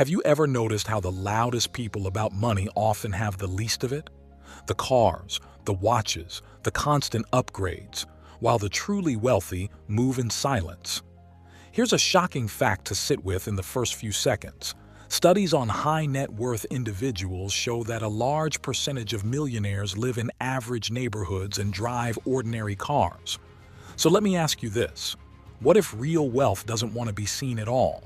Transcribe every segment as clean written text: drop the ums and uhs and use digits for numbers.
Have you ever noticed how the loudest people about money often have the least of it? The cars, the watches, the constant upgrades, while the truly wealthy move in silence. Here's a shocking fact to sit with in the first few seconds. Studies on high net worth individuals show that a large percentage of millionaires live in average neighborhoods and drive ordinary cars. So let me ask you this. What if real wealth doesn't want to be seen at all?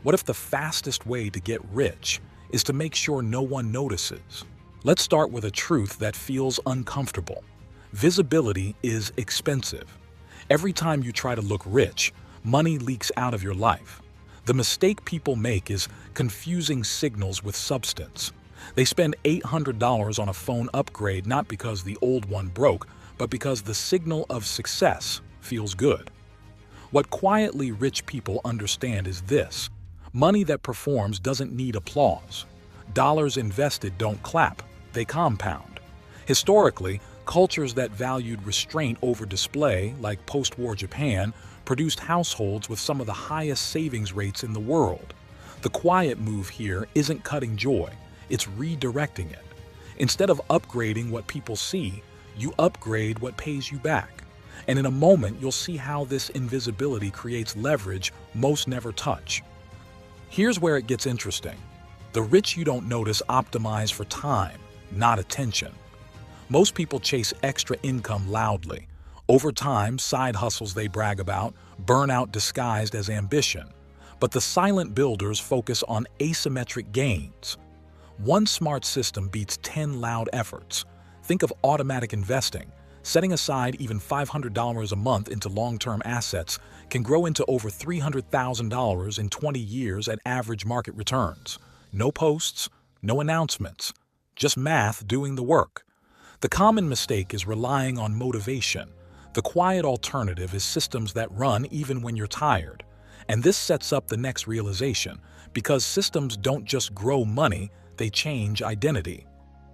What if the fastest way to get rich is to make sure no one notices? Let's start with a truth that feels uncomfortable. Visibility is expensive. Every time you try to look rich, money leaks out of your life. The mistake people make is confusing signals with substance. They spend $800 on a phone upgrade not because the old one broke, but because the signal of success feels good. What quietly rich people understand is this: money that performs doesn't need applause. Dollars invested don't clap, they compound. Historically, cultures that valued restraint over display, like post-war Japan, produced households with some of the highest savings rates in the world. The quiet move here isn't cutting joy, it's redirecting it. Instead of upgrading what people see, you upgrade what pays you back. And in a moment, you'll see how this invisibility creates leverage most never touch. Here's where it gets interesting. The rich you don't notice optimize for time, not attention. Most people chase extra income loudly. Over time, side hustles they brag about, burnout disguised as ambition. But the silent builders focus on asymmetric gains. One smart system beats 10 loud efforts. Think of automatic investing. Setting aside even $500 a month into long-term assets can grow into over $300,000 in 20 years at average market returns. No posts, no announcements, just math doing the work. The common mistake is relying on motivation. The quiet alternative is systems that run even when you're tired. And this sets up the next realization, because systems don't just grow money, they change identity.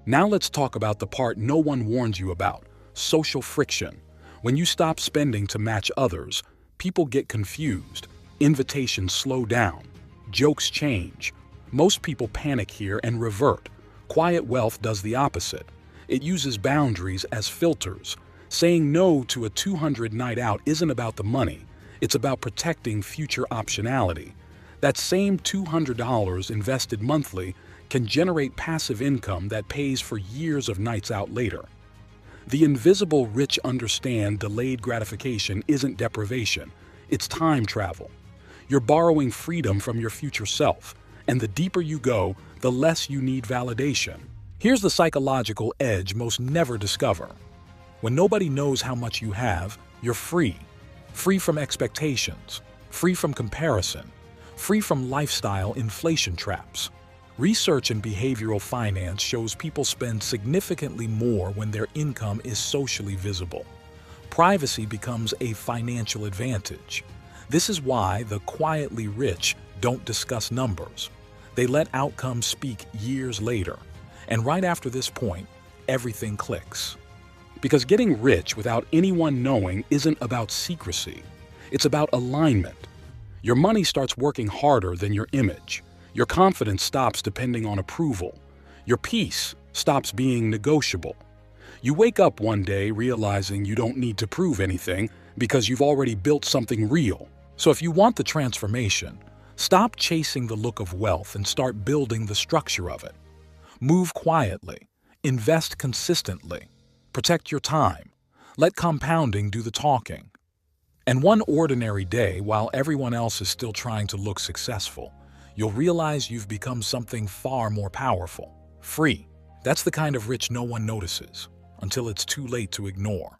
Now let's talk about the part no one warns you about: social friction. When you stop spending to match others, people get confused, invitations slow down, jokes change. Most people panic here and revert. Quiet wealth does the opposite. It uses boundaries as filters. Saying no to a 200 night out isn't about the money, it's about protecting future optionality. That same $200 invested monthly can generate passive income that pays for years of nights out later. The invisible rich understand delayed gratification isn't deprivation, it's time travel. You're borrowing freedom from your future self, and the deeper you go, the less you need validation. Here's the psychological edge most never discover. When nobody knows how much you have, you're free. Free from expectations, free from comparison, free from lifestyle inflation traps. Research in behavioral finance shows people spend significantly more when their income is socially visible. Privacy becomes a financial advantage. This is why the quietly rich don't discuss numbers. They let outcomes speak years later. And right after this point, everything clicks. Because getting rich without anyone knowing isn't about secrecy. It's about alignment. Your money starts working harder than your image. Your confidence stops depending on approval. Your peace stops being negotiable. You wake up one day realizing you don't need to prove anything because you've already built something real. So if you want the transformation, stop chasing the look of wealth and start building the structure of it. Move quietly, invest consistently, protect your time, let compounding do the talking. And one ordinary day, while everyone else is still trying to look successful, you'll realize you've become something far more powerful, free. That's the kind of rich no one notices, until it's too late to ignore.